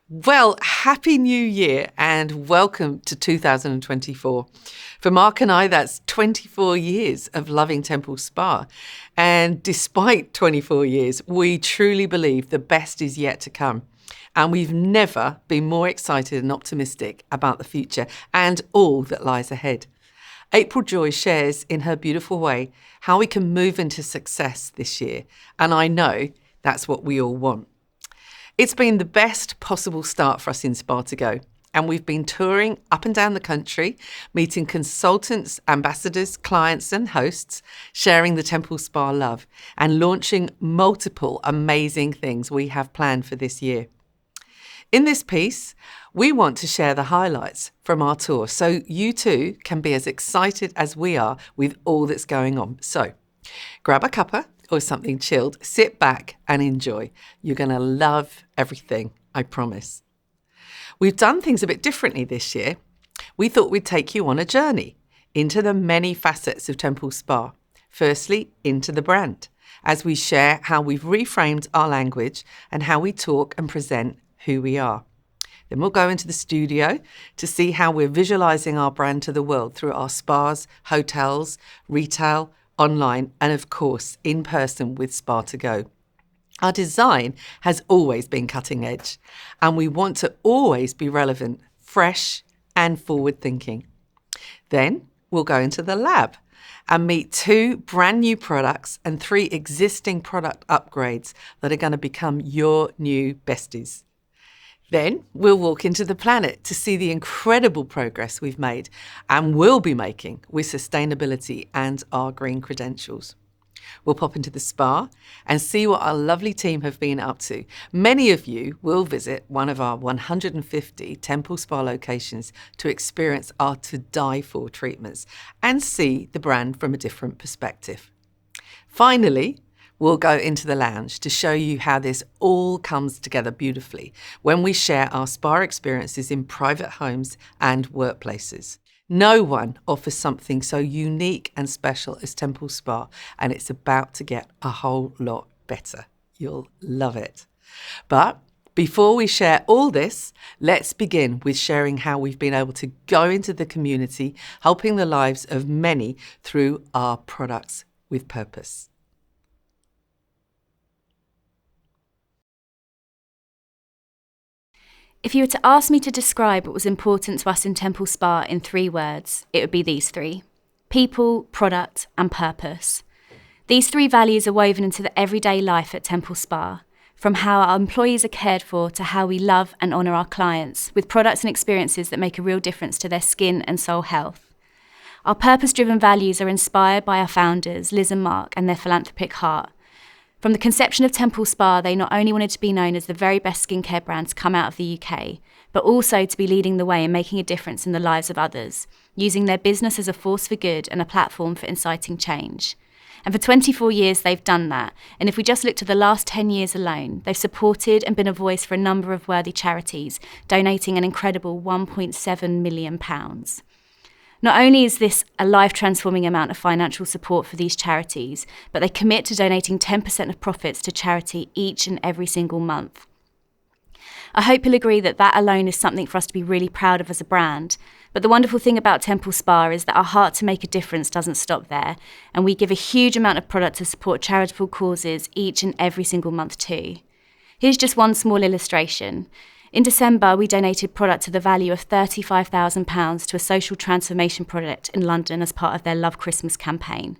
Well, Happy New Year and welcome to 2024. For Mark and I, that's 24 years of loving Temple Spa. And despite 24 years, we truly believe the best is yet to come. And we've never been more excited and optimistic about the future and all that lies ahead. April Joy shares in her beautiful way how we can move into success this year. And I know that's what we all want. It's been the best possible start for us in Spar to Go, and we've been touring up and down the country, meeting consultants, ambassadors, clients and hosts, sharing the Temple Spa love and launching multiple amazing things we have planned for this year. In this piece, we want to share the highlights from our tour so you too can be as excited as we are with all that's going on. So grab a cuppa or something chilled, sit back and enjoy. You're going to love everything, I promise. We've done things a bit differently this year. We thought we'd take you on a journey into the many facets of Temple Spa. Firstly, into the brand, as we share how we've reframed our language and how we talk and present who we are. Then we'll go into the studio to see how we're visualising our brand to the world through our spas, hotels, retail, online, and of course, in person with Spar to Go. Our design has always been cutting edge, and we want to always be relevant, fresh, and forward thinking. Then we'll go into the lab and meet 2 brand new products and 3 existing product upgrades that are going to become your new besties. Then we'll walk into the planet to see the incredible progress we've made and will be making with sustainability and our green credentials. We'll pop into the spa and see what our lovely team have been up to. Many of you will visit one of our 150 Temple Spa locations to experience our to-die-for treatments and see the brand from a different perspective. Finally, we'll go into the lounge to show you how this all comes together beautifully when we share our spa experiences in private homes and workplaces. No one offers something so unique and special as Temple Spa, and it's about to get a whole lot better. You'll love it. But before we share all this, let's begin with sharing how we've been able to go into the community, helping the lives of many through our products with purpose. If you were to ask me to describe what was important to us in Temple Spa in 3 words, it would be these 3: people, product, and purpose. These 3 values are woven into the everyday life at Temple Spa, from how our employees are cared for to how we love and honour our clients, with products and experiences that make a real difference to their skin and soul health. Our purpose-driven values are inspired by our founders, Liz and Mark, and their philanthropic heart. From the conception of Temple Spa, they not only wanted to be known as the very best skincare brand to come out of the UK, but also to be leading the way and making a difference in the lives of others, using their business as a force for good and a platform for inciting change. And for 24 years, they've done that. And if we just look to the last 10 years alone, they've supported and been a voice for a number of worthy charities, donating an incredible £1.7 million. Not only is this a life-transforming amount of financial support for these charities, but they commit to donating 10% of profits to charity each and every single month. I hope you'll agree that that alone is something for us to be really proud of as a brand. But the wonderful thing about Temple Spa is that our heart to make a difference doesn't stop there, and we give a huge amount of product to support charitable causes each and every single month too. Here's just one small illustration. In December, we donated product to the value of £35,000 to a social transformation project in London as part of their Love Christmas campaign.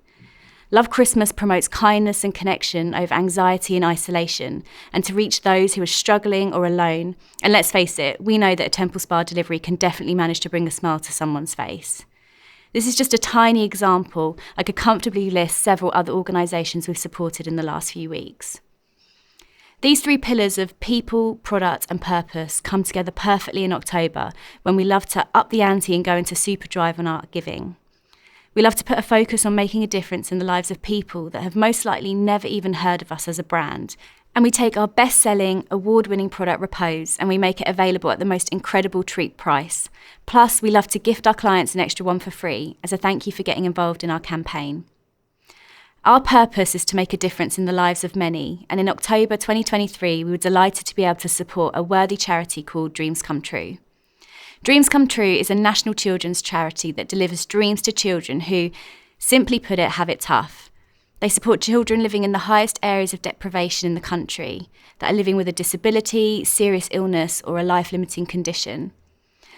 Love Christmas promotes kindness and connection over anxiety and isolation, and to reach those who are struggling or alone. And let's face it, we know that a Temple Spa delivery can definitely manage to bring a smile to someone's face. This is just a tiny example. I could comfortably list several other organisations we've supported in the last few weeks. These 3 pillars of people, product and purpose come together perfectly in October, when we love to up the ante and go into superdrive on our giving. We love to put a focus on making a difference in the lives of people that have most likely never even heard of us as a brand. And we take our best-selling, award-winning product Repose and we make it available at the most incredible treat price. Plus, we love to gift our clients an extra one for free as a thank you for getting involved in our campaign. Our purpose is to make a difference in the lives of many, and in October 2023, we were delighted to be able to support a worthy charity called Dreams Come True. Dreams Come True is a national children's charity that delivers dreams to children who, simply put it, have it tough. They support children living in the highest areas of deprivation in the country, that are living with a disability, serious illness, or a life-limiting condition.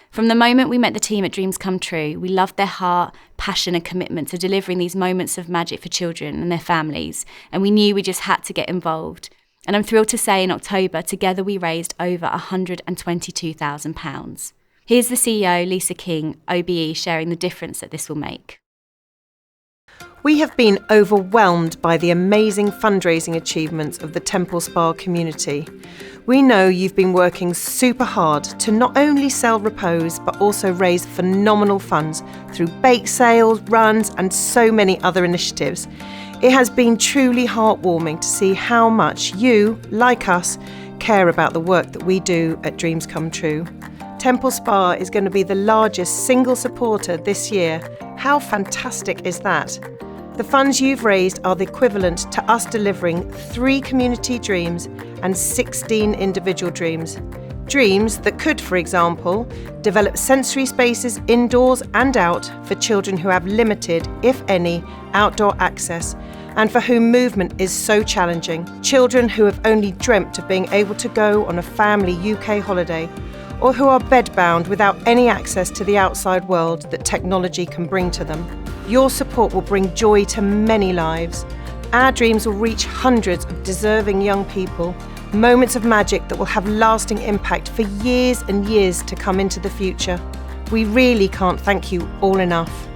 From the moment we met the team at Dreams Come True, we loved their heart, passion and commitment to delivering these moments of magic for children and their families, and we knew we just had to get involved. And I'm thrilled to say in October, together we raised over £122,000. Here's the CEO, Lisa King, OBE, sharing the difference that this will make. We have been overwhelmed by the amazing fundraising achievements of the TEMPLESPA community. We know you've been working super hard to not only sell Repose, but also raise phenomenal funds through bake sales, runs, and so many other initiatives. It has been truly heartwarming to see how much you, like us, care about the work that we do at Dreams Come True. TEMPLESPA is going to be the largest single supporter this year. How fantastic is that? The funds you've raised are the equivalent to us delivering 3 community dreams and 16 individual dreams. Dreams that could, for example, develop sensory spaces indoors and out for children who have limited, if any, outdoor access and for whom movement is so challenging. Children who have only dreamt of being able to go on a family UK holiday, or who are bedbound without any access to the outside world that technology can bring to them. Your support will bring joy to many lives. Our dreams will reach hundreds of deserving young people, moments of magic that will have lasting impact for years and years to come into the future. We really can't thank you all enough.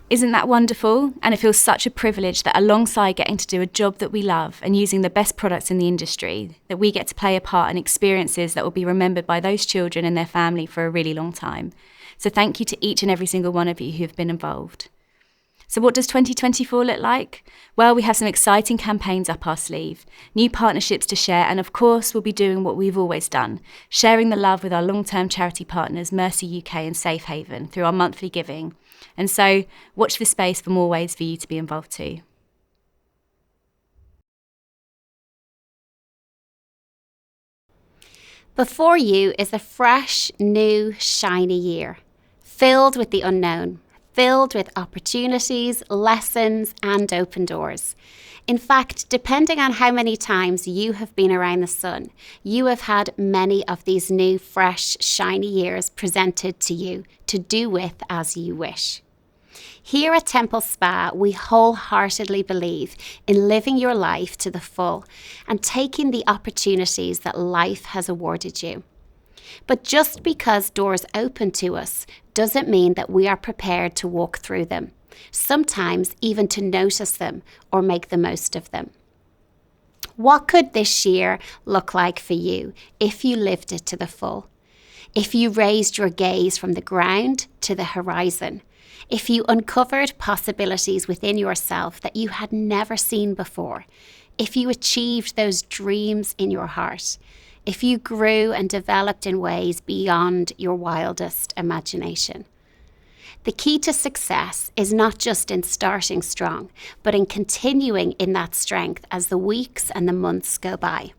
Isn't that wonderful? And it feels such a privilege that alongside getting to do a job that we love and using the best products in the industry, that we get to play a part in experiences that will be remembered by those children and their family for a really long time. So thank you to each and every single one of you who have been involved. So what does 2024 look like? Well, we have some exciting campaigns up our sleeve, new partnerships to share, and of course, we'll be doing what we've always done, sharing the love with our long-term charity partners, Mercy UK and Safe Haven, through our monthly giving. And so watch this space for more ways for you to be involved too. Before you is a fresh, new, shiny year, filled with the unknown, filled with opportunities, lessons, and open doors. In fact, depending on how many times you have been around the sun, you have had many of these new, fresh, shiny years presented to you to do with as you wish. Here at TEMPLESPA, we wholeheartedly believe in living your life to the full and taking the opportunities that life has awarded you. But just because doors open to us doesn't mean that we are prepared to walk through them, sometimes even to notice them or make the most of them. What could this year look like for you if you lived it to the full? If you raised your gaze from the ground to the horizon? If you uncovered possibilities within yourself that you had never seen before? If you achieved those dreams in your heart? If you grew and developed in ways beyond your wildest imagination? The key to success is not just in starting strong, but in continuing in that strength as the weeks and the months go by.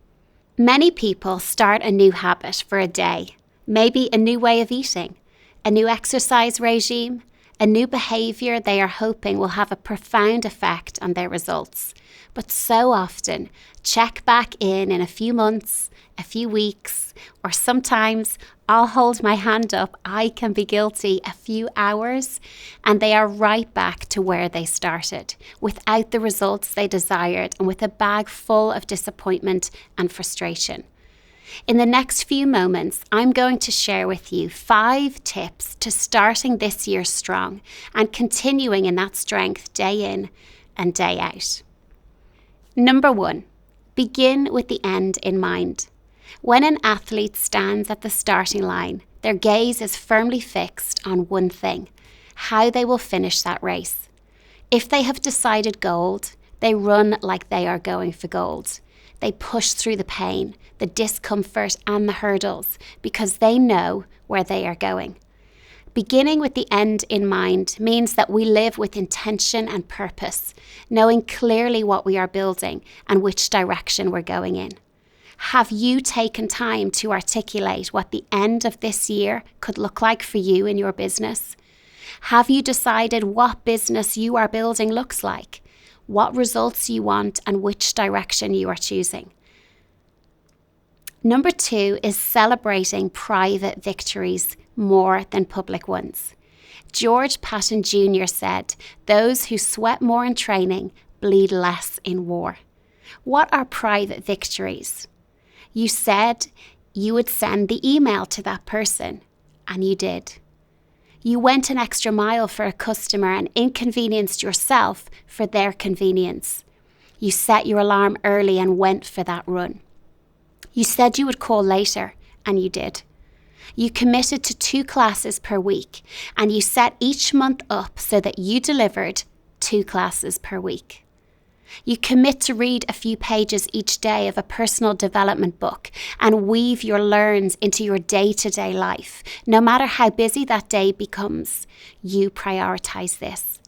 Many people start a new habit for a day, maybe a new way of eating, a new exercise regime, a new behaviour they are hoping will have a profound effect on their results. But so often, check back in a few months, a few weeks, or sometimes I'll hold my hand up, I can be guilty, a few hours, and they are right back to where they started, without the results they desired and with a bag full of disappointment and frustration. In the next few moments, I'm going to share with you 5 tips to starting this year strong and continuing in that strength day in and day out. Number 1, begin with the end in mind. When an athlete stands at the starting line, their gaze is firmly fixed on one thing: how they will finish that race. If they have decided gold, they run like they are going for gold. They push through the pain, the discomfort and the hurdles because they know where they are going. Beginning with the end in mind means that we live with intention and purpose, knowing clearly what we are building and which direction we're going in. Have you taken time to articulate what the end of this year could look like for you in your business? Have you decided what business you are building looks like, what results you want, and which direction you are choosing? Number 2 is celebrating private victories more than public ones. George Patton Jr. said, "Those who sweat more in training bleed less in war." What are private victories? You said you would send the email to that person, and you did. You went an extra mile for a customer and inconvenienced yourself for their convenience. You set your alarm early and went for that run. You said you would call later, and you did. You committed to 2 classes per week, and you set each month up so that you delivered 2 classes per week. You commit to read a few pages each day of a personal development book and weave your learns into your day-to-day life. No matter how busy that day becomes, you prioritize this.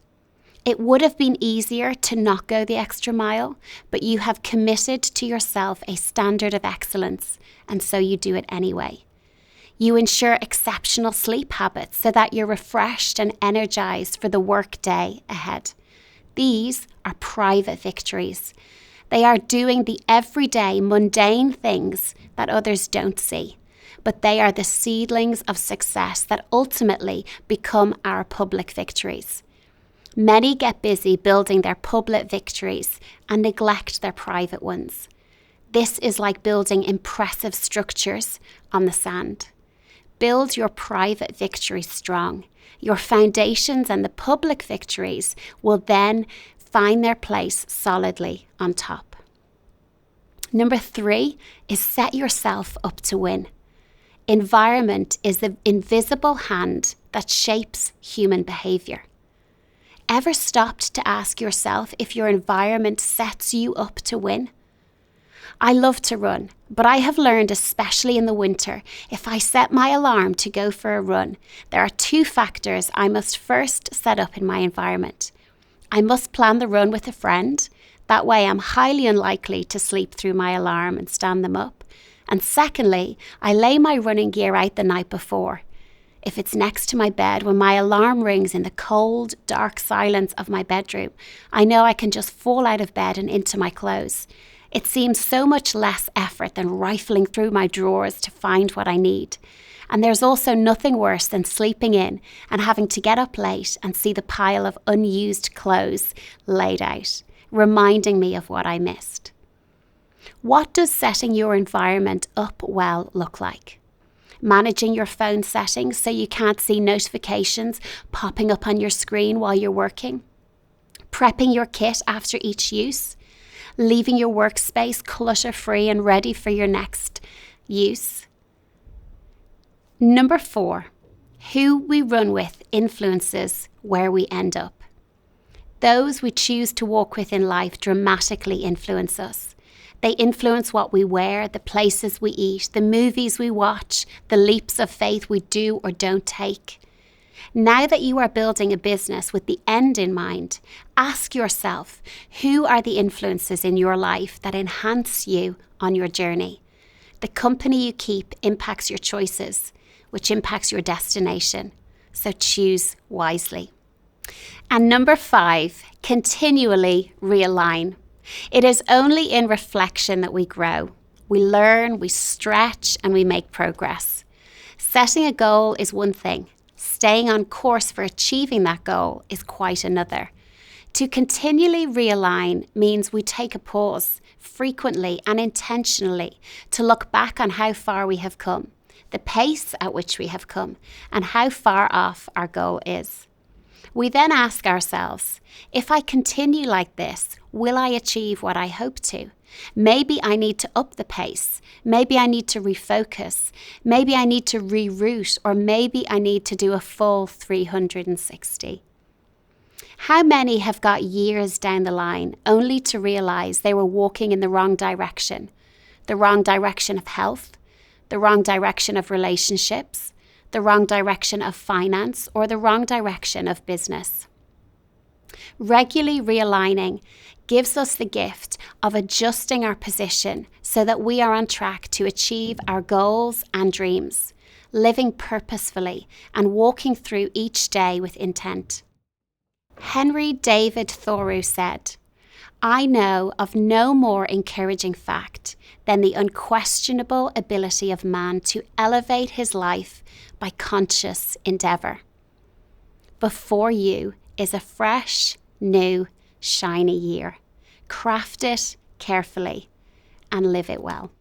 It would have been easier to not go the extra mile, but you have committed to yourself a standard of excellence, and so you do it anyway. You ensure exceptional sleep habits so that you're refreshed and energized for the work day ahead. These are private victories. They are doing the everyday mundane things that others don't see, but they are the seedlings of success that ultimately become our public victories. Many get busy building their public victories and neglect their private ones. This is like building impressive structures on the sand. Build your private victories strong. Your foundations and the public victories will then find their place solidly on top. Number 3 is set yourself up to win. Environment is the invisible hand that shapes human behavior. Ever stopped to ask yourself if your environment sets you up to win? I love to run, but I have learned, especially in the winter, if I set my alarm to go for a run, there are 2 factors I must first set up in my environment. I must plan the run with a friend. That way I'm highly unlikely to sleep through my alarm and stand them up. And secondly, I lay my running gear out the night before. If it's next to my bed, when my alarm rings in the cold, dark silence of my bedroom, I know I can just fall out of bed and into my clothes. It seems so much less effort than rifling through my drawers to find what I need. And there's also nothing worse than sleeping in and having to get up late and see the pile of unused clothes laid out, reminding me of what I missed. What does setting your environment up well look like? Managing your phone settings so you can't see notifications popping up on your screen while you're working? Prepping your kit after each use? Leaving your workspace clutter-free and ready for your next use? Number 4, who we run with influences where we end up. Those we choose to walk with in life dramatically influence us. They influence what we wear, the places we eat, the movies we watch, the leaps of faith we do or don't take. Now that you are building a business with the end in mind, ask yourself, who are the influences in your life that enhance you on your journey? The company you keep impacts your choices, which impacts your destination. So choose wisely. And number 5, continually realign. It is only in reflection that we grow. We learn, we stretch, and we make progress. Setting a goal is one thing. Staying on course for achieving that goal is quite another. To continually realign means we take a pause frequently and intentionally to look back on how far we have come, the pace at which we have come, and how far off our goal is. We then ask ourselves, if I continue like this, will I achieve what I hope to? Maybe I need to up the pace. Maybe I need to refocus. Maybe I need to reroute, or maybe I need to do a full 360. How many have got years down the line only to realize they were walking in the wrong direction? The wrong direction of health, the wrong direction of relationships, the wrong direction of finance, or the wrong direction of business. Regularly realigning gives us the gift of adjusting our position so that we are on track to achieve our goals and dreams, living purposefully and walking through each day with intent. Henry David Thoreau said, "I know of no more encouraging fact than the unquestionable ability of man to elevate his life by conscious endeavour." Before you is a fresh, new, shiny year. Craft it carefully and live it well.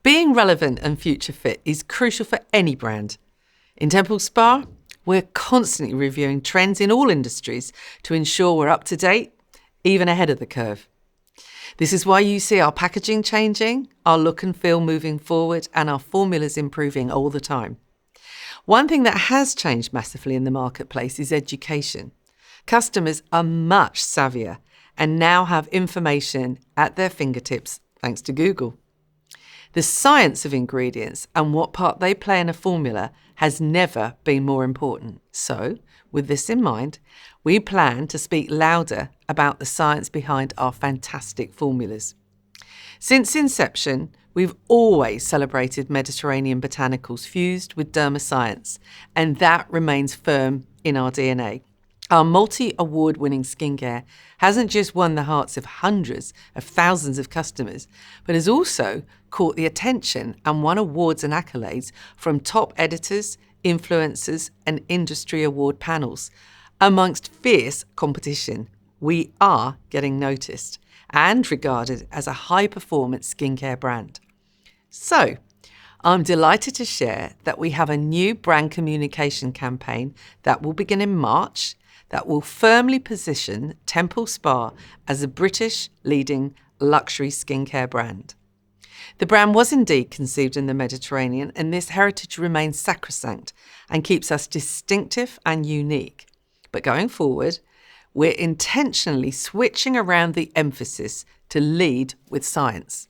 Being relevant and future fit is crucial for any brand. In Temple Spar, we're constantly reviewing trends in all industries to ensure we're up to date, even ahead of the curve. This is why you see our packaging changing, our look and feel moving forward, and our formulas improving all the time. One thing that has changed massively in the marketplace is education. Customers are much savvier and now have information at their fingertips thanks to Google. The science of ingredients and what part they play in a formula has never been more important. So, with this in mind, we plan to speak louder about the science behind our fantastic formulas. Since inception, we've always celebrated Mediterranean botanicals fused with dermascience, and that remains firm in our DNA. Our multi-award-winning skincare hasn't just won the hearts of hundreds of thousands of customers, but has also caught the attention and won awards and accolades from top editors, influencers, and industry award panels. Amongst fierce competition, we are getting noticed and regarded as a high-performance skincare brand. So, I'm delighted to share that we have a new brand communication campaign that will begin in March that will firmly position Temple Spa as a British leading luxury skincare brand. The brand was indeed conceived in the Mediterranean, and this heritage remains sacrosanct and keeps us distinctive and unique. But going forward, we're intentionally switching around the emphasis to lead with science.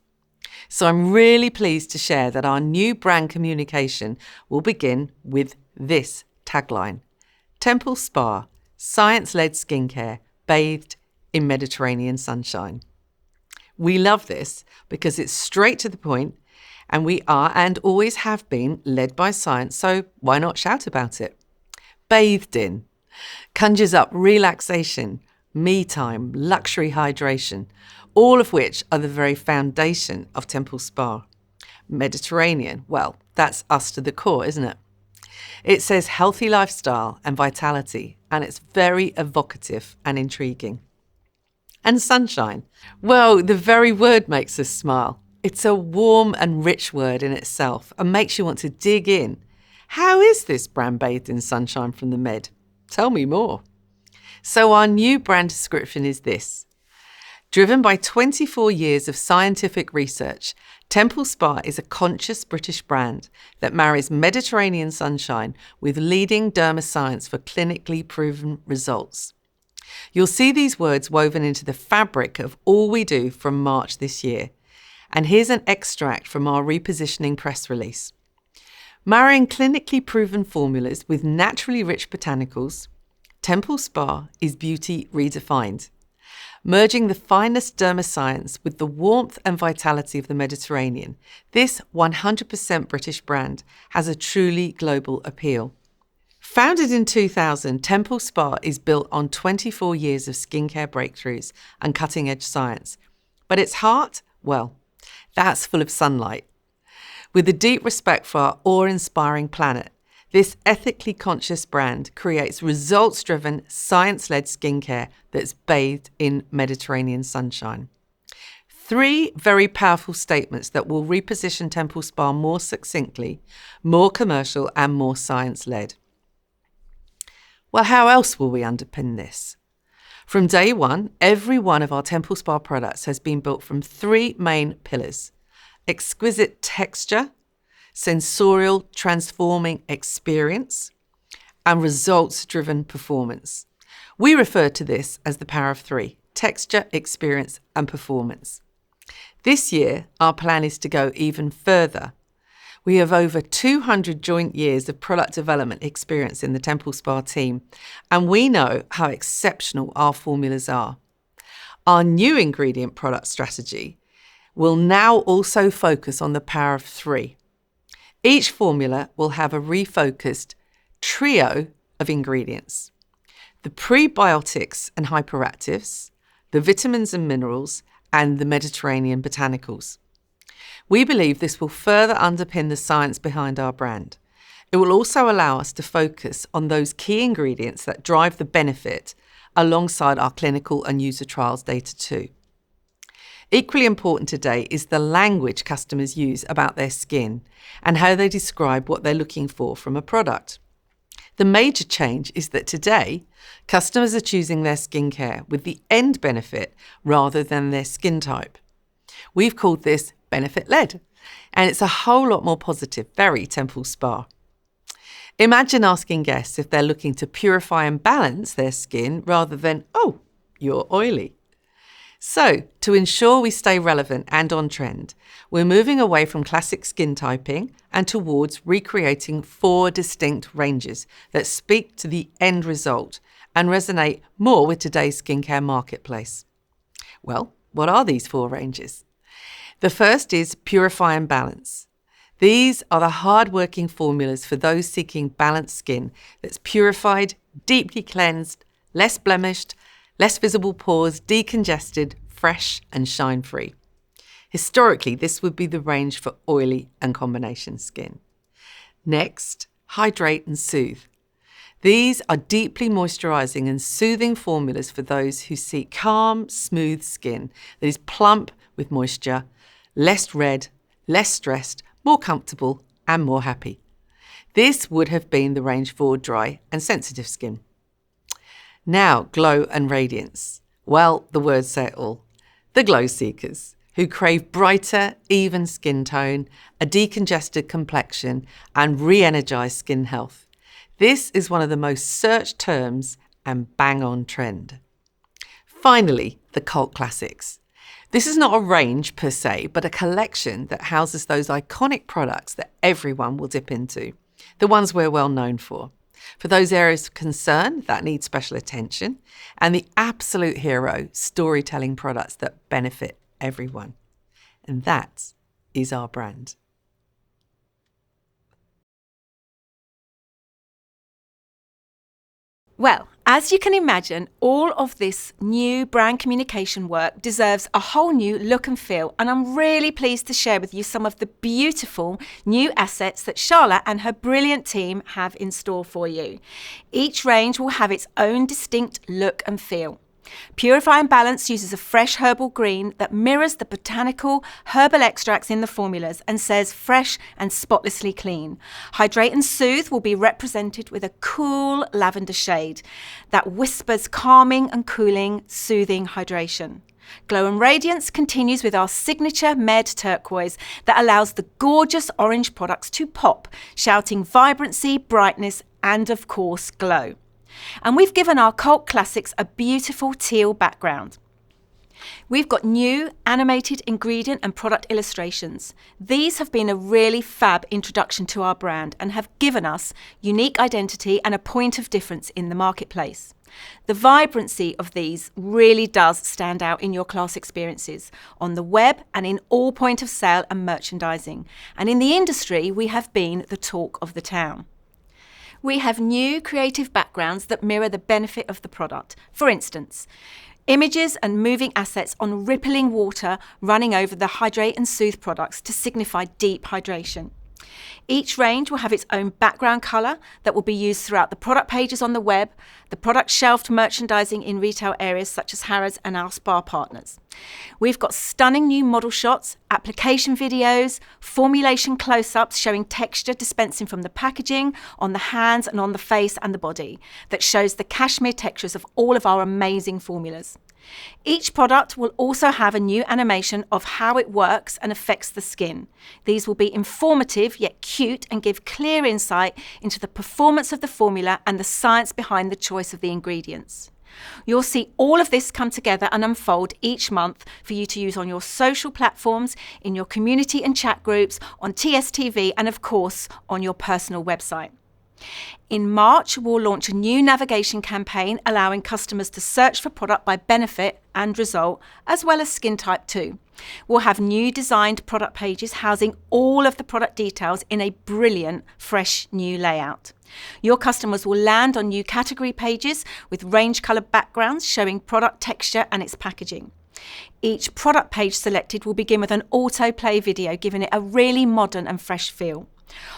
So I'm really pleased to share that our new brand communication will begin with this tagline: Temple Spa, science-led skincare bathed in Mediterranean sunshine. We love this because it's straight to the point, and we are and always have been led by science, so why not shout about it? Bathed in conjures up relaxation, me time, luxury hydration, all of which are the very foundation of Temple Spa. Mediterranean, well, that's us to the core, isn't it? It says healthy lifestyle and vitality, and it's very evocative and intriguing. And sunshine, well, the very word makes us smile. It's a warm and rich word in itself and makes you want to dig in. How is this brand bathed in sunshine from the Med? Tell me more. So our new brand description is this: driven by 24 years of scientific research, Temple Spa is a conscious British brand that marries Mediterranean sunshine with leading dermascience for clinically proven results. You'll see these words woven into the fabric of all we do from March this year. And here's an extract from our repositioning press release. Marrying clinically proven formulas with naturally rich botanicals, Temple Spa is beauty redefined. Merging the finest dermascience with the warmth and vitality of the Mediterranean, this 100% British brand has a truly global appeal. Founded in 2000, Temple Spa is built on 24 years of skincare breakthroughs and cutting-edge science. But its heart, well, that's full of sunlight. With a deep respect for our awe-inspiring planet, this ethically conscious brand creates results-driven, science-led skincare that's bathed in Mediterranean sunshine. 3 very powerful statements that will reposition Temple Spa more succinctly, more commercial, and more science-led. Well, how else will we underpin this? From day one, every one of our Temple Spa products has been built from 3 main pillars: exquisite texture, sensorial transforming experience, and results-driven performance. We refer to this as the power of 3: texture, experience, and performance. This year, our plan is to go even further. We have over 200 joint years of product development experience in the TEMPLESPA team, and we know how exceptional our formulas are. Our new ingredient product strategy will now also focus on the power of 3. Each formula will have a refocused trio of ingredients: the prebiotics and hyperactives, the vitamins and minerals, and the Mediterranean botanicals. We believe this will further underpin the science behind our brand. It will also allow us to focus on those key ingredients that drive the benefit alongside our clinical and user trials data too. Equally important today is the language customers use about their skin and how they describe what they're looking for from a product. The major change is that today, customers are choosing their skincare with the end benefit rather than their skin type. We've called this benefit-led, and it's a whole lot more positive, very TEMPLESPA. Imagine asking guests if they're looking to purify and balance their skin rather than, oh, you're oily. So, to ensure we stay relevant and on trend, we're moving away from classic skin typing and towards recreating 4 distinct ranges that speak to the end result and resonate more with today's skincare marketplace. Well, what are these 4 ranges? The first is Purify and Balance. These are the hard-working formulas for those seeking balanced skin that's purified, deeply cleansed, less blemished, less visible pores, decongested, fresh and shine-free. Historically, this would be the range for oily and combination skin. Next, Hydrate and Soothe. These are deeply moisturising and soothing formulas for those who seek calm, smooth skin that is plump with moisture, less red, less stressed, more comfortable and more happy. This would have been the range for dry and sensitive skin. Now, Glow and Radiance. Well, the words say it all. The glow seekers who crave brighter, even skin tone, a decongested complexion and re-energised skin health. This is one of the most searched terms and bang on trend. Finally, the cult classics. This is not a range per se, but a collection that houses those iconic products that everyone will dip into, the ones we're well known for those areas of concern that need special attention, and the absolute hero storytelling products that benefit everyone. And that is our brand. Well, as you can imagine, all of this new brand communication work deserves a whole new look and feel, and I'm really pleased to share with you some of the beautiful new assets that Charlotte and her brilliant team have in store for you. Each range will have its own distinct look and feel. Purify and Balance uses a fresh herbal green that mirrors the botanical herbal extracts in the formulas and says fresh and spotlessly clean. Hydrate and Soothe will be represented with a cool lavender shade that whispers calming and cooling, soothing hydration. Glow and Radiance continues with our signature Med turquoise that allows the gorgeous orange products to pop, shouting vibrancy, brightness and of course glow. And we've given our cult classics a beautiful teal background. We've got new animated ingredient and product illustrations. These have been a really fab introduction to our brand and have given us unique identity and a point of difference in the marketplace. The vibrancy of these really does stand out in your class experiences on the web and in all point of sale and merchandising. And in the industry, we have been the talk of the town. We have new creative backgrounds that mirror the benefit of the product. For instance, images and moving assets on rippling water running over the Hydrate and Soothe products to signify deep hydration. Each range will have its own background colour that will be used throughout the product pages on the web, the product shelved merchandising in retail areas such as Harrods and our Spar partners. We've got stunning new model shots, application videos, formulation close-ups showing texture dispensing from the packaging, on the hands and on the face and the body, that shows the cashmere textures of all of our amazing formulas. Each product will also have a new animation of how it works and affects the skin. These will be informative yet cute and give clear insight into the performance of the formula and the science behind the choice of the ingredients. You'll see all of this come together and unfold each month for you to use on your social platforms, in your community and chat groups, on TSTV, and of course on your personal website. In March, we'll launch a new navigation campaign allowing customers to search for product by benefit and result, as well as skin type too. We'll have new designed product pages housing all of the product details in a brilliant, fresh new layout. Your customers will land on new category pages with range-coloured backgrounds showing product texture and its packaging. Each product page selected will begin with an autoplay video, giving it a really modern and fresh feel.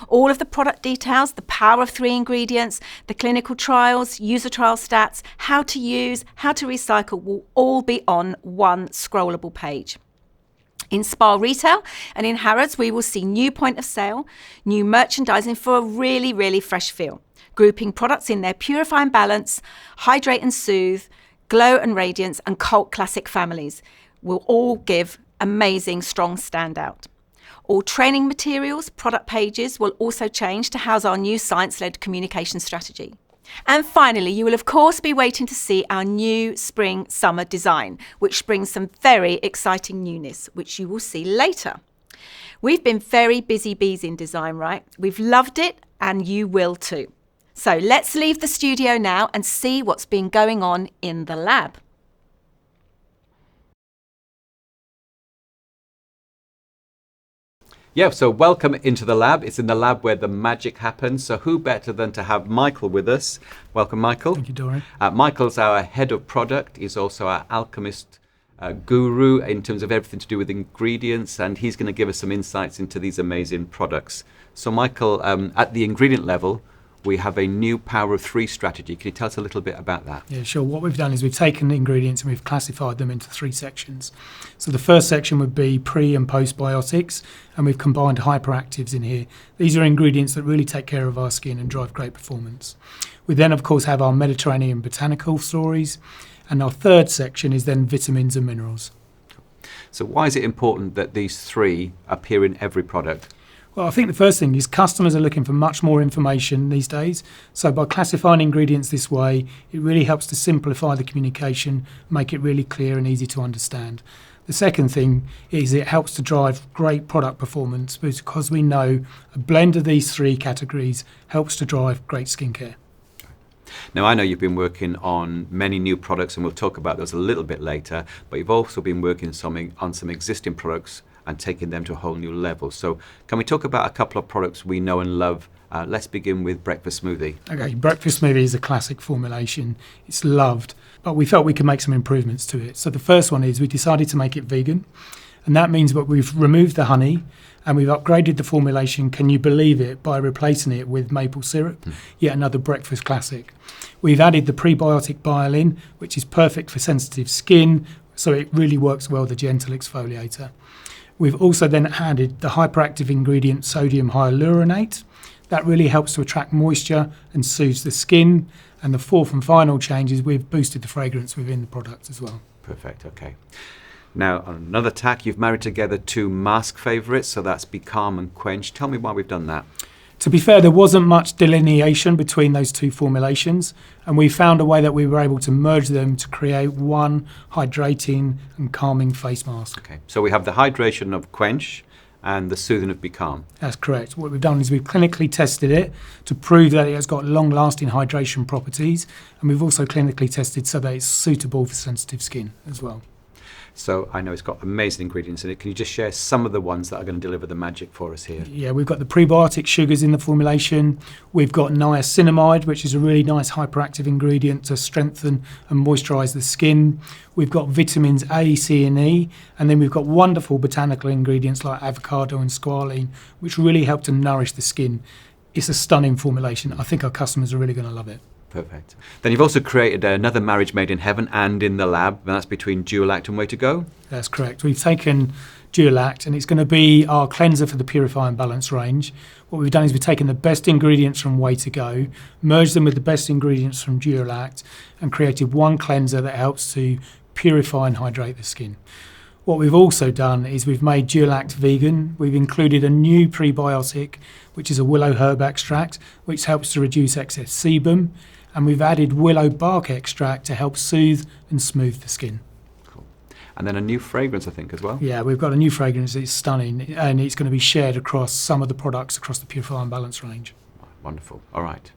All of the product details, the power of 3 ingredients, the clinical trials, user trial stats, how to use, how to recycle will all be on one scrollable page. In Spar Retail and in Harrods, we will see new point of sale, new merchandising for a really, really fresh feel, grouping products in their Purify and Balance, Hydrate and Soothe, Glow and Radiance and Cult Classic families will all give amazing, strong standout. All training materials, product pages will also change to house our new science-led communication strategy. And finally, you will of course be waiting to see our new spring-summer design, which brings some very exciting newness, which you will see later. We've been very busy bees in design, right? We've loved it and you will too. So let's leave the studio now and see what's been going on in the lab. Yeah, so welcome into the lab. It's in the lab where the magic happens. So who better than to have Michael with us? Welcome, Michael. Thank you, Dorian. Michael's our head of product. He's also our alchemist guru in terms of everything to do with ingredients, and he's going to give us some insights into these amazing products. So Michael, at the ingredient level, we have a new Power of 3 strategy. Can you tell us a little bit about that? Yeah, sure. What we've done is we've taken the ingredients and we've classified them into 3 sections. So the first section would be pre and postbiotics, and we've combined hyperactives in here. These are ingredients that really take care of our skin and drive great performance. We then, of course, have our Mediterranean botanical stories, and our third section is then vitamins and minerals. So why is it important that these 3 appear in every product? Well, I think the first thing is customers are looking for much more information these days. So by classifying ingredients this way, it really helps to simplify the communication, make it really clear and easy to understand. The second thing is it helps to drive great product performance because we know a blend of these 3 categories helps to drive great skincare. Now, I know you've been working on many new products, and we'll talk about those a little bit later, but you've also been working on some existing products and taking them to a whole new level. So can we talk about a couple of products we know and love? Let's begin with breakfast smoothie. Okay, breakfast smoothie is a classic formulation. It's loved, but we felt we could make some improvements to it. So the first one is we decided to make it vegan, and that means that we've removed the honey and we've upgraded the formulation, can you believe it, by replacing it with maple syrup, yet another breakfast classic. We've added the prebiotic biolin, which is perfect for sensitive skin, so it really works well, the gentle exfoliator. We've also then added the hyperactive ingredient sodium hyaluronate. That really helps to attract moisture and soothes the skin. And the fourth and final change is we've boosted the fragrance within the product as well. Perfect, okay. Now, on another tack, you've married together 2 mask favourites, so that's Be Calm and Quench. Tell me why we've done that. To be fair, there wasn't much delineation between those 2 formulations, and we found a way that we were able to merge them to create one hydrating and calming face mask. Okay, so we have the hydration of Quench and the soothing of Be Calm. That's correct. What we've done is we've clinically tested it to prove that it has got long-lasting hydration properties, and we've also clinically tested so that it's suitable for sensitive skin as well. So I know it's got amazing ingredients in it. Can you just share some of the ones that are going to deliver the magic for us here? Yeah, we've got the prebiotic sugars in the formulation. We've got niacinamide, which is a really nice hyperactive ingredient to strengthen and moisturise the skin. We've got vitamins A, C and E. And then we've got wonderful botanical ingredients like avocado and squalene, which really help to nourish the skin. It's a stunning formulation. I think our customers are really going to love it. Perfect. Then you've also created another marriage made in heaven and in the lab, and that's between Dualact and Way to Go. That's correct. We've taken Dualact, and it's going to be our cleanser for the Purify and Balance range. What we've done is we've taken the best ingredients from Way to Go, merged them with the best ingredients from Dualact, and created one cleanser that helps to purify and hydrate the skin. What we've also done is we've made Dualact vegan. We've included a new prebiotic, which is a willow herb extract, which helps to reduce excess sebum. and we've added willow bark extract to help soothe and smooth the skin. And then a new fragrance, I think, as well. Yeah, we've got a new fragrance. It's stunning, and it's going to be shared across some of the products across the Purify and Balance range. Wonderful. All right.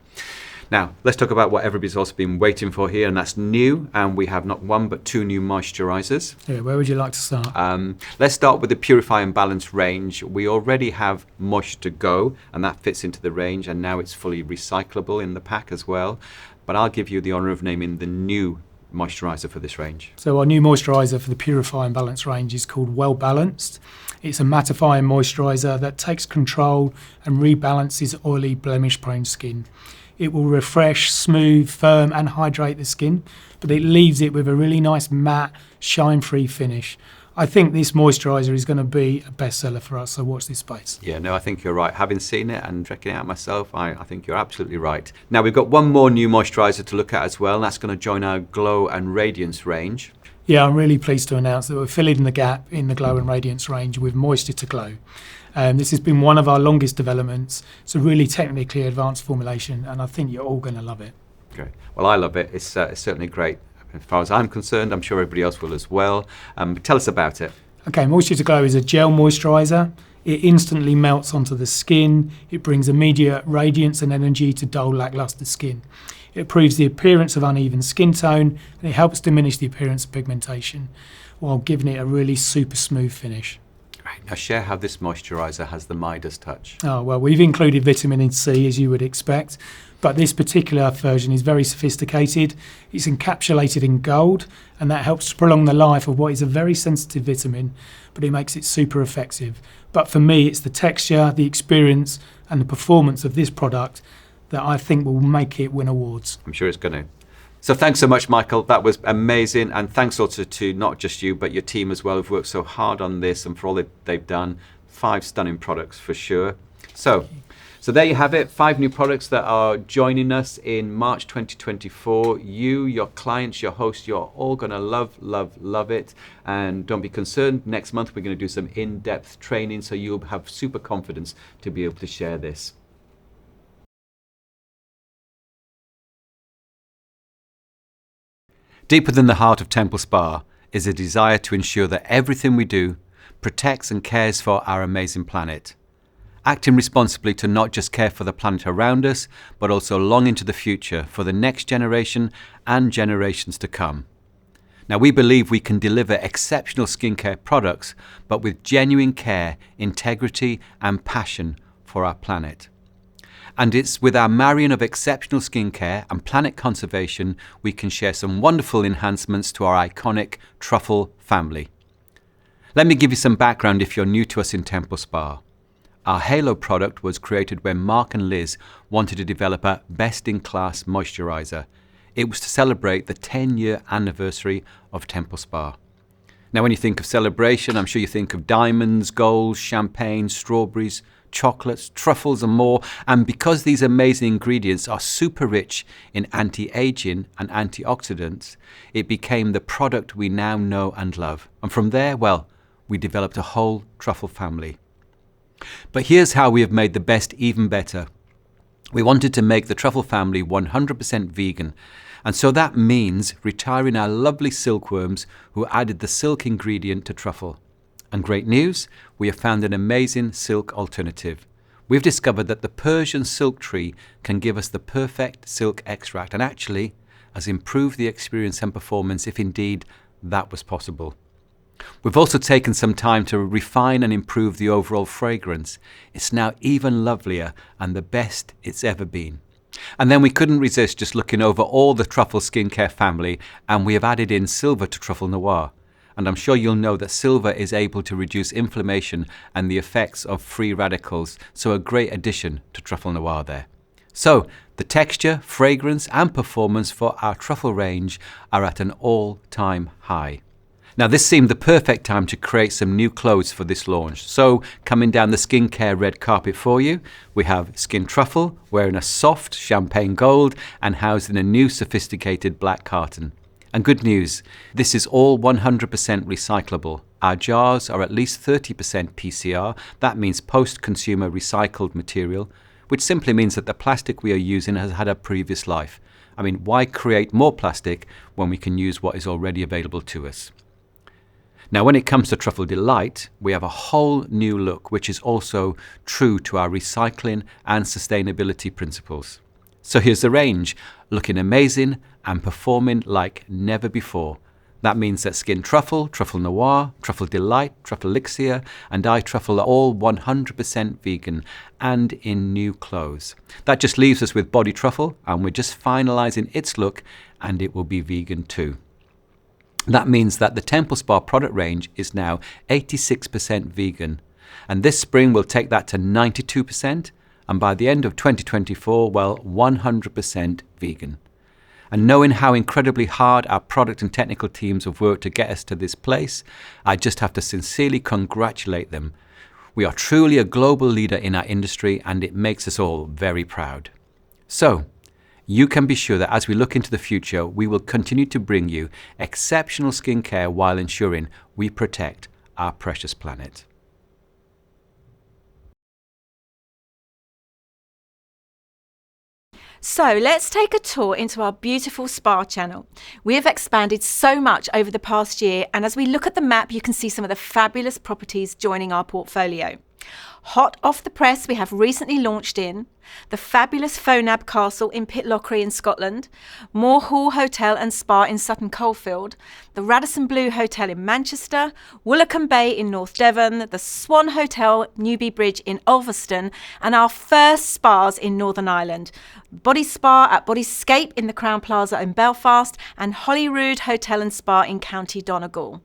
Now, let's talk about what everybody's also been waiting for here, and that's new. And we have not one, but 2 new moisturizers. Yeah, where would you like to start? Let's start with the Purify and Balance range. We already have Moisture to Go, and that fits into the range, and now it's fully recyclable in the pack as well. But I'll give you the honour of naming the new moisturiser for this range. So our new moisturiser for the Purify and Balance range is called Well Balanced. It's a mattifying moisturiser that takes control and rebalances oily, blemish-prone skin. It will refresh, smooth, firm and hydrate the skin, but it leaves it with a really nice matte, shine-free finish. I think this moisturiser is going to be a bestseller for us, so watch this space. Yeah, no, I think you're right. Having seen it and checking it out myself, I think you're absolutely right. Now, we've got one more new moisturiser to look at as well, and that's going to join our Glow and Radiance range. Yeah, I'm really pleased to announce that we're filling in the gap in the Glow and Radiance range with Moisture to Glow. This has been one of our longest developments. It's a really technically advanced formulation, and I think you're all going to love it. Great. Well, I love it. It's certainly great. As far as I'm concerned, I'm sure everybody else will as well. Tell us about it. Okay, Moisture to Glow is a gel moisturiser. It instantly melts onto the skin. It brings immediate radiance and energy to dull, lacklustre skin. It improves the appearance of uneven skin tone, and it helps diminish the appearance of pigmentation while giving it a really super smooth finish. Right. Now share how this moisturiser has the Midas touch. Oh, well, we've included vitamin C, as you would expect, but this particular version is very sophisticated. It's encapsulated in gold, and that helps to prolong the life of what is a very sensitive vitamin, but it makes it super effective. But for me, it's the texture, the experience, and the performance of this product that I think will make it win awards. I'm sure it's going to. So thanks so much, Michael. That was amazing. And thanks also to not just you, but your team as well, who've worked so hard on this and for all that they've done. 5 stunning products for sure. So there you have it. 5 new products that are joining us in March 2024. You, your clients, your hosts, you're all going to love, love, love it. And don't be concerned. Next month, we're going to do some in-depth training, so you'll have super confidence to be able to share this. Deep within the heart of TEMPLESPA is a desire to ensure that everything we do protects and cares for our amazing planet. Acting responsibly to not just care for the planet around us, but also long into the future for the next generation and generations to come. Now, we believe we can deliver exceptional skincare products, but with genuine care, integrity and passion for our planet. And it's with our marrying of exceptional skincare and planet conservation we can share some wonderful enhancements to our iconic Truffle family. Let me give you some background if you're new to us in TEMPLESPA. Our Halo product was created when Mark and Liz wanted to develop a best-in-class moisturiser. It was to celebrate the 10-year anniversary of TEMPLESPA. Now, when you think of celebration, I'm sure you think of diamonds, gold, champagne, strawberries, chocolates, truffles and more. And because these amazing ingredients are super rich in anti-aging and antioxidants, it became the product we now know and love. And from there, well, we developed a whole truffle family. But here's how we have made the best even better. We wanted to make the truffle family 100% vegan. And so that means retiring our lovely silkworms who added the silk ingredient to truffle. And great news, we have found an amazing silk alternative. We've discovered that the Persian silk tree can give us the perfect silk extract and actually has improved the experience and performance if indeed that was possible. We've also taken some time to refine and improve the overall fragrance. It's now even lovelier and the best it's ever been. And then we couldn't resist just looking over all the Truffle skincare family, and we have added in silver to Truffle Noir. And I'm sure you'll know that silver is able to reduce inflammation and the effects of free radicals, so a great addition to Truffle Noir there. So the texture, fragrance and performance for our truffle range are at an all-time high. Now, this seemed the perfect time to create some new clothes for this launch. So, coming down the skincare red carpet for you, we have Skin Truffle wearing a soft champagne gold and housed in a new sophisticated black carton. And good news, this is all 100% recyclable. Our jars are at least 30% PCR. That means post-consumer recycled material, which simply means that the plastic we are using has had a previous life. I mean, why create more plastic when we can use what is already available to us? Now, when it comes to Truffle Delight, we have a whole new look, which is also true to our recycling and sustainability principles. So here's the range, looking amazing and performing like never before. That means that Skin Truffle, Truffle Noir, Truffle Delight, Truffle Elixir, and iTruffle are all 100% vegan and in new clothes. That just leaves us with Body Truffle, and we're just finalising its look, and it will be vegan too. That means that the TEMPLESPA product range is now 86% vegan, and this spring we'll take that to 92%, and by the end of 2024, well, 100% vegan. And knowing how incredibly hard our product and technical teams have worked to get us to this place, I just have to sincerely congratulate them. We are truly a global leader in our industry, and it makes us all very proud. So, you can be sure that as we look into the future, we will continue to bring you exceptional skincare while ensuring we protect our precious planet. So let's take a tour into our beautiful Spar channel. We have expanded so much over the past year, and as we look at the map, you can see some of the fabulous properties joining our portfolio. Hot off the press, we have recently launched in the fabulous Fonab Castle in Pitlochry in Scotland, Moor Hall Hotel and Spa in Sutton Coldfield, the Radisson Blu Hotel in Manchester, Woolacombe Bay in North Devon, the Swan Hotel Newby Bridge in Ulverston, and our first spas in Northern Ireland, Body Spa at Bodyscape in the Crown Plaza in Belfast, and Holyrood Hotel and Spa in County Donegal.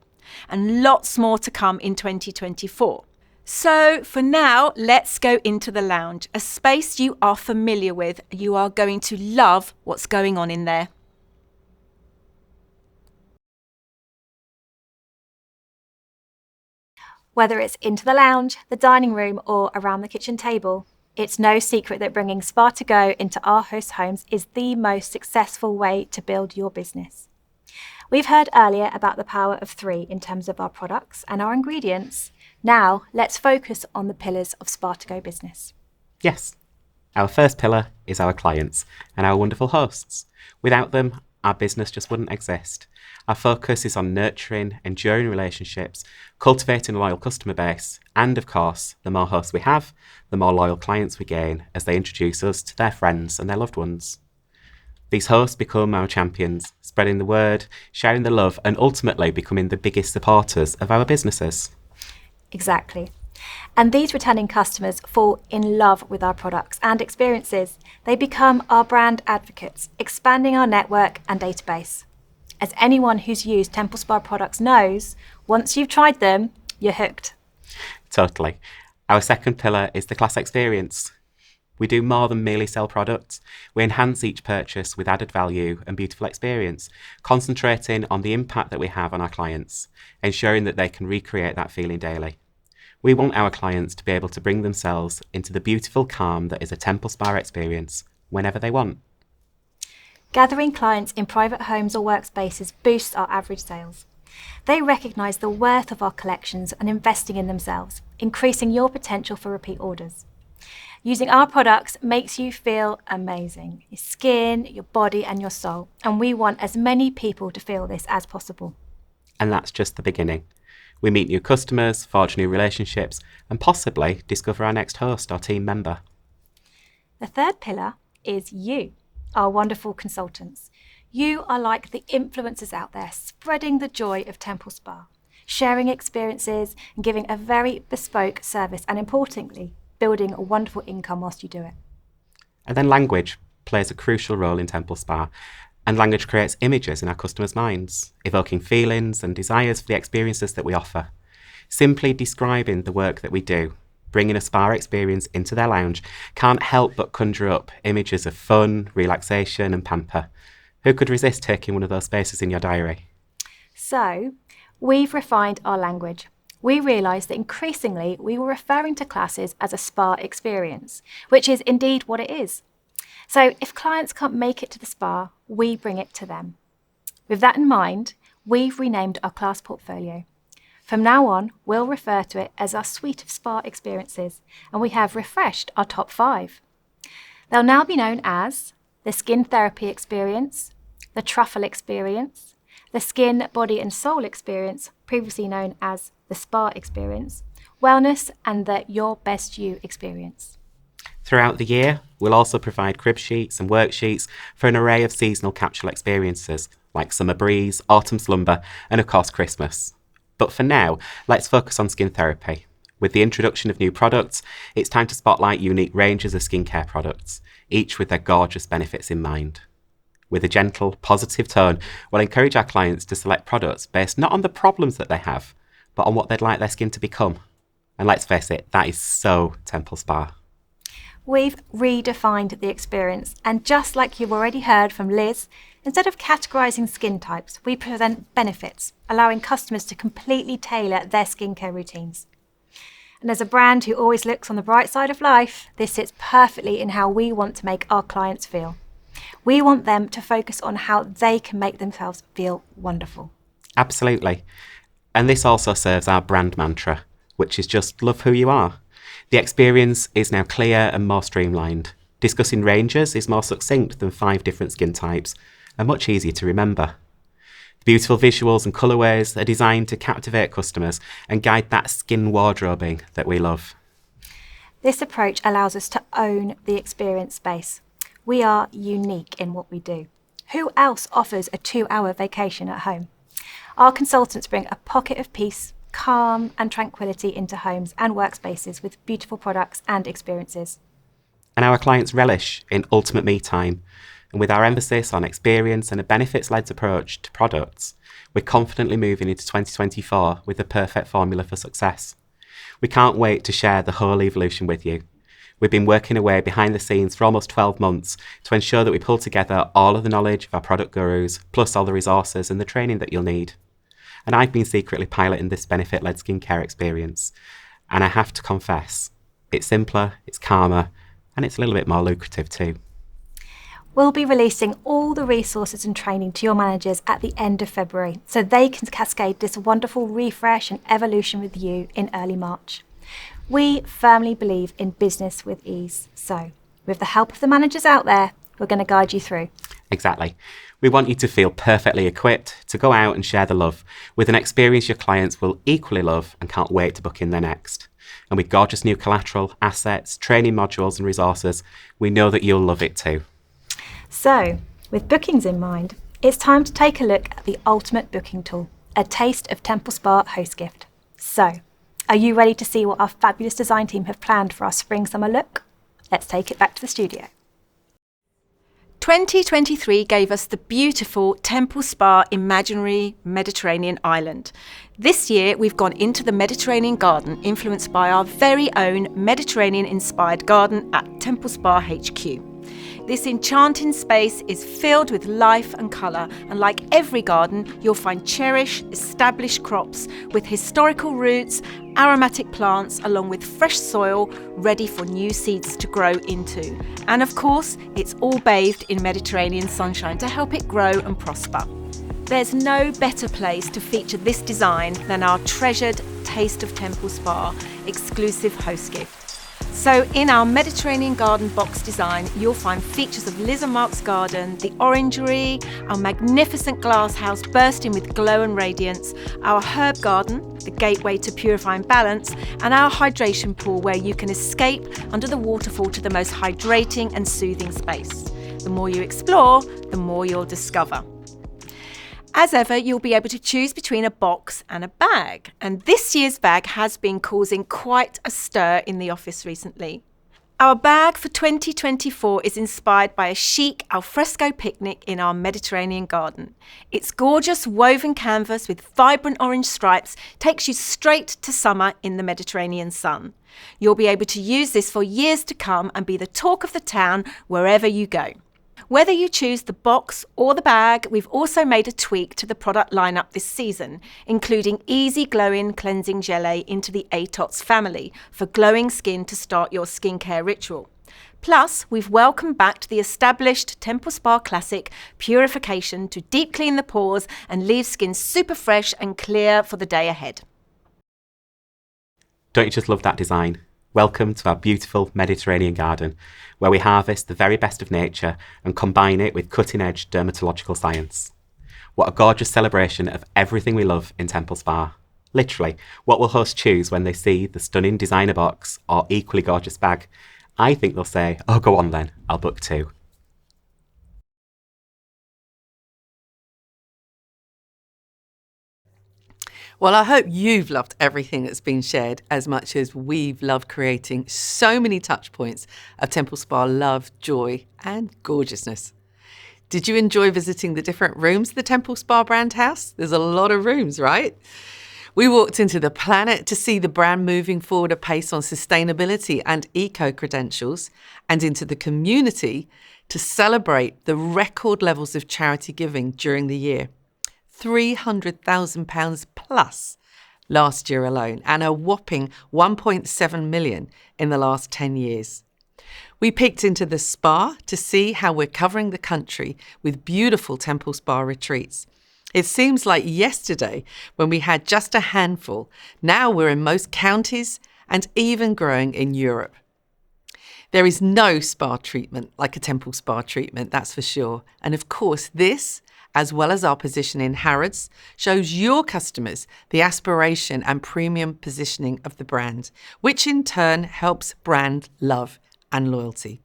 And lots more to come in 2024. So for now, let's go into the lounge, a space you are familiar with. You are going to love what's going on in there. Whether it's into the lounge, the dining room, or around the kitchen table, it's no secret that bringing Spar to go into our host homes is the most successful way to build your business. We've heard earlier about the power of three in terms of our products and our ingredients. Now, let's focus on the pillars of Spar to Go business. Yes. Our first pillar is our clients and our wonderful hosts. Without them, our business just wouldn't exist. Our focus is on nurturing, enduring relationships, cultivating a loyal customer base, and of course, the more hosts we have, the more loyal clients we gain as they introduce us to their friends and their loved ones. These hosts become our champions, spreading the word, sharing the love, and ultimately becoming the biggest supporters of our businesses. Exactly. And these returning customers fall in love with our products and experiences. They become our brand advocates, expanding our network and database. As anyone who's used TEMPLESPA products knows, once you've tried them, you're hooked. Totally. Our second pillar is the class experience. We do more than merely sell products. We enhance each purchase with added value and beautiful experience, concentrating on the impact that we have on our clients, ensuring that they can recreate that feeling daily. We want our clients to be able to bring themselves into the beautiful calm that is a TEMPLESPA experience whenever they want. Gathering clients in private homes or workspaces boosts our average sales. They recognise the worth of our collections and investing in themselves, increasing your potential for repeat orders. Using our products makes you feel amazing, your skin, your body and your soul, and we want as many people to feel this as possible. And that's just the beginning. We meet new customers, forge new relationships, and possibly discover our next host or team member. The third pillar is you, our wonderful consultants. You are like the influencers out there, spreading the joy of TEMPLESPA, sharing experiences and giving a very bespoke service, and importantly, building a wonderful income whilst you do it. And then language plays a crucial role in TEMPLESPA, and language creates images in our customers' minds, evoking feelings and desires for the experiences that we offer. Simply describing the work that we do, bringing a spa experience into their lounge, can't help but conjure up images of fun, relaxation and pamper. Who could resist taking one of those spaces in your diary? So, we've refined our language. We realised that increasingly we were referring to classes as a spa experience, which is indeed what it is. So if clients can't make it to the spa, we bring it to them. With that in mind, we've renamed our class portfolio. From now on, we'll refer to it as our suite of spa experiences, and we have refreshed our top 5. They'll now be known as the skin therapy experience, the truffle experience, the skin, body and soul experience, previously known as the Spar experience, wellness, and the Your Best You experience. Throughout the year, we'll also provide crib sheets and worksheets for an array of seasonal capsule experiences like summer breeze, autumn slumber, and of course Christmas. But for now, let's focus on skin therapy. With the introduction of new products, it's time to spotlight unique ranges of skincare products, each with their gorgeous benefits in mind. With a gentle, positive tone, we'll encourage our clients to select products based not on the problems that they have, but on what they'd like their skin to become. And let's face it, that is so TEMPLESPA. We've redefined the experience, and just like you've already heard from Liz, instead of categorising skin types, we present benefits, allowing customers to completely tailor their skincare routines. And as a brand who always looks on the bright side of life, this sits perfectly in how we want to make our clients feel. We want them to focus on how they can make themselves feel wonderful. Absolutely. And this also serves our brand mantra, which is just love who you are. The experience is now clear and more streamlined. Discussing ranges is more succinct than 5 different skin types and much easier to remember. The beautiful visuals and colourways are designed to captivate customers and guide that skin wardrobing that we love. This approach allows us to own the experience space. We are unique in what we do. Who else offers a 2-hour vacation at home? Our consultants bring a pocket of peace, calm and tranquility into homes and workspaces with beautiful products and experiences. And our clients relish in ultimate me time. And with our emphasis on experience and a benefits-led approach to products, we're confidently moving into 2024 with the perfect formula for success. We can't wait to share the whole evolution with you. We've been working away behind the scenes for almost 12 months to ensure that we pull together all of the knowledge of our product gurus, plus all the resources and the training that you'll need. And I've been secretly piloting this benefit-led skincare experience. And I have to confess, it's simpler, it's calmer, and it's a little bit more lucrative too. We'll be releasing all the resources and training to your managers at the end of February, so they can cascade this wonderful refresh and evolution with you in early March. We firmly believe in business with ease, so with the help of the managers out there, we're going to guide you through. Exactly. We want you to feel perfectly equipped to go out and share the love with an experience your clients will equally love and can't wait to book in their next. And with gorgeous new collateral, assets, training modules and resources, we know that you'll love it too. So, with bookings in mind, it's time to take a look at the ultimate booking tool, a taste of TEMPLESPA host gift. So, are you ready to see what our fabulous design team have planned for our spring-summer look? Let's take it back to the studio. 2023 gave us the beautiful TEMPLESPA imaginary Mediterranean island. This year we've gone into the Mediterranean garden influenced by our very own Mediterranean-inspired garden at TEMPLESPA HQ. This enchanting space is filled with life and colour, and like every garden, you'll find cherished, established crops with historical roots, aromatic plants, along with fresh soil ready for new seeds to grow into. And of course, it's all bathed in Mediterranean sunshine to help it grow and prosper. There's no better place to feature this design than our treasured Taste of TEMPLESPA exclusive host gift. So in our Mediterranean garden box design, you'll find features of Liz and Mark's garden, the orangery, our magnificent glass house bursting with glow and radiance, our herb garden, the gateway to purify and balance, and our hydration pool where you can escape under the waterfall to the most hydrating and soothing space. The more you explore, the more you'll discover. As ever, you'll be able to choose between a box and a bag. And this year's bag has been causing quite a stir in the office recently. Our bag for 2024 is inspired by a chic alfresco picnic in our Mediterranean garden. Its gorgeous woven canvas with vibrant orange stripes takes you straight to summer in the Mediterranean sun. You'll be able to use this for years to come and be the talk of the town wherever you go. Whether you choose the box or the bag, we've also made a tweak to the product lineup this season, including easy glowing cleansing gelée into the ATOTS family for glowing skin to start your skincare ritual. Plus, we've welcomed back the established TEMPLESPA classic purification to deep clean the pores and leave skin super fresh and clear for the day ahead. Don't you just love that design? Welcome to our beautiful Mediterranean garden, where we harvest the very best of nature and combine it with cutting-edge dermatological science. What a gorgeous celebration of everything we love in Temple Spa. Literally, what will hosts choose when they see the stunning designer box or equally gorgeous bag? I think they'll say, oh, go on then, I'll book two. Well, I hope you've loved everything that's been shared as much as we've loved creating so many touch points of Temple Spa love, joy and gorgeousness. Did you enjoy visiting the different rooms of the Temple Spa brand house? There's a lot of rooms, right? We walked into the planet to see the brand moving forward apace on sustainability and eco-credentials, and into the community to celebrate the record levels of charity giving during the year. £300,000 plus last year alone, and a whopping 1.7 million in the last 10 years. We peeked into the spa to see how we're covering the country with beautiful Temple Spa retreats. It seems like yesterday when we had just a handful. Now we're in most counties and even growing in Europe. There is no spa treatment like a Temple Spa treatment, that's for sure. And of course, this, as well as our position in Harrods, shows your customers the aspiration and premium positioning of the brand, which in turn helps brand love and loyalty.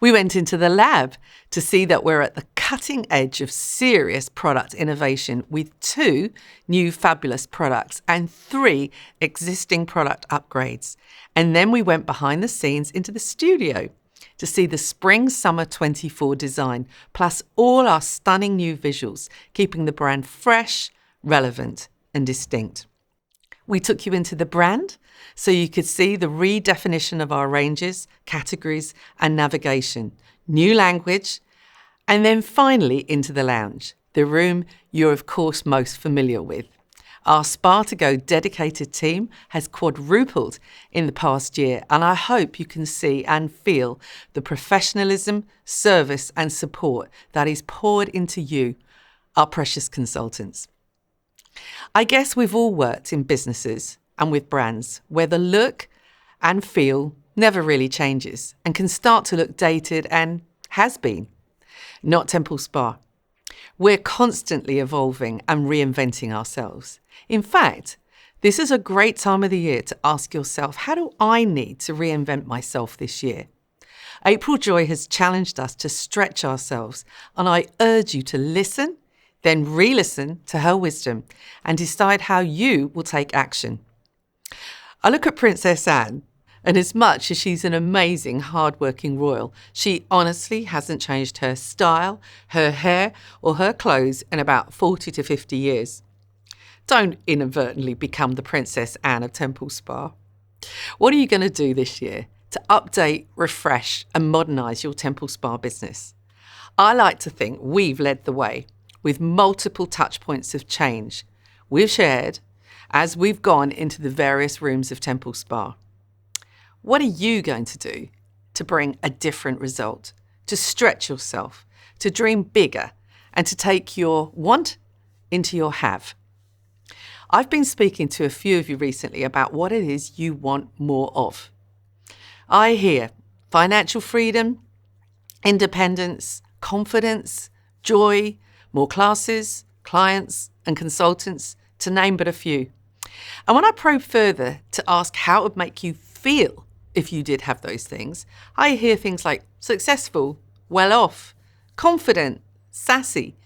We went into the lab to see that we're at the cutting edge of serious product innovation with 2 new fabulous products and 3 existing product upgrades. And then we went behind the scenes into the studio to see the Spring/Summer 24 design, plus all our stunning new visuals, keeping the brand fresh, relevant and distinct. We took you into the brand so you could see the redefinition of our ranges, categories and navigation, new language, and then finally into the lounge, the room you're of course most familiar with. Our Spa to Go dedicated team has quadrupled in the past year, and I hope you can see and feel the professionalism, service and support that is poured into you, our precious consultants. I guess we've all worked in businesses and with brands where the look and feel never really changes and can start to look dated and has been. Not Temple Spa. We're constantly evolving and reinventing ourselves. In fact, this is a great time of the year to ask yourself, how do I need to reinvent myself this year? April Joy has challenged us to stretch ourselves, and I urge you to listen, then re-listen to her wisdom and decide how you will take action. I look at Princess Anne, and as much as she's an amazing, hard-working royal, she honestly hasn't changed her style, her hair or her clothes in about 40 to 50 years. Don't inadvertently become the Princess Anne of Temple Spa. What are you going to do this year to update, refresh and modernise your Temple Spa business? I like to think we've led the way with multiple touch points of change we've shared as we've gone into the various rooms of Temple Spa. What are you going to do to bring a different result, to stretch yourself, to dream bigger and to take your want into your have? I've been speaking to a few of you recently about what it is you want more of. I hear financial freedom, independence, confidence, joy, more classes, clients and consultants, to name but a few. And when I probe further to ask how it would make you feel if you did have those things, I hear things like successful, well off, confident, sassy,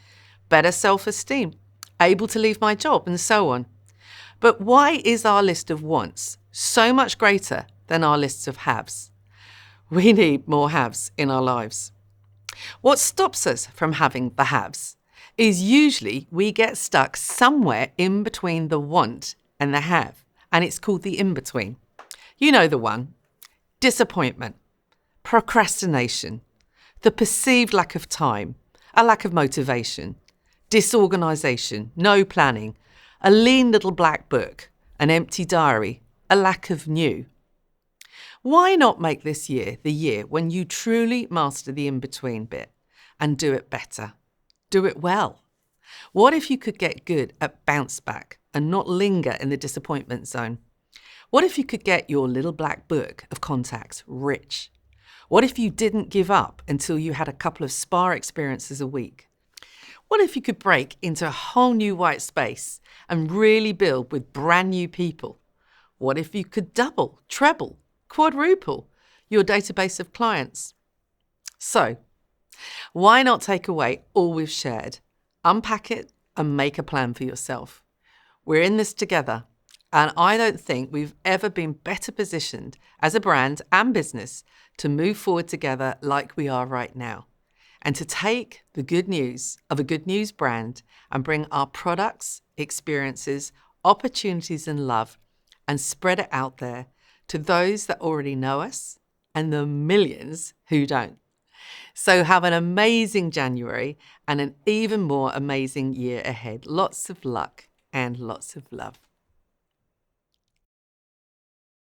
better self-esteem, able to leave my job and so on. But why is our list of wants so much greater than our lists of haves? We need more haves in our lives. What stops us from having the haves is usually we get stuck somewhere in between the want and the have, and it's called the in-between. You know the one. Disappointment, procrastination, the perceived lack of time, a lack of motivation, disorganisation, no planning, a lean little black book, an empty diary, a lack of new. Why not make this year the year when you truly master the in-between bit and do it better? Do it well. What if you could get good at bounce back and not linger in the disappointment zone? What if you could get your little black book of contacts rich? What if you didn't give up until you had a couple of Spar experiences a week? What if you could break into a whole new white space and really build with brand new people? What if you could double, treble, quadruple your database of clients? So, why not take away all we've shared, unpack it and make a plan for yourself? We're in this together, and I don't think we've ever been better positioned as a brand and business to move forward together like we are right now, and to take the good news of a good news brand and bring our products, experiences, opportunities and love and spread it out there to those that already know us and the millions who don't. So have an amazing January and an even more amazing year ahead. Lots of luck and lots of love.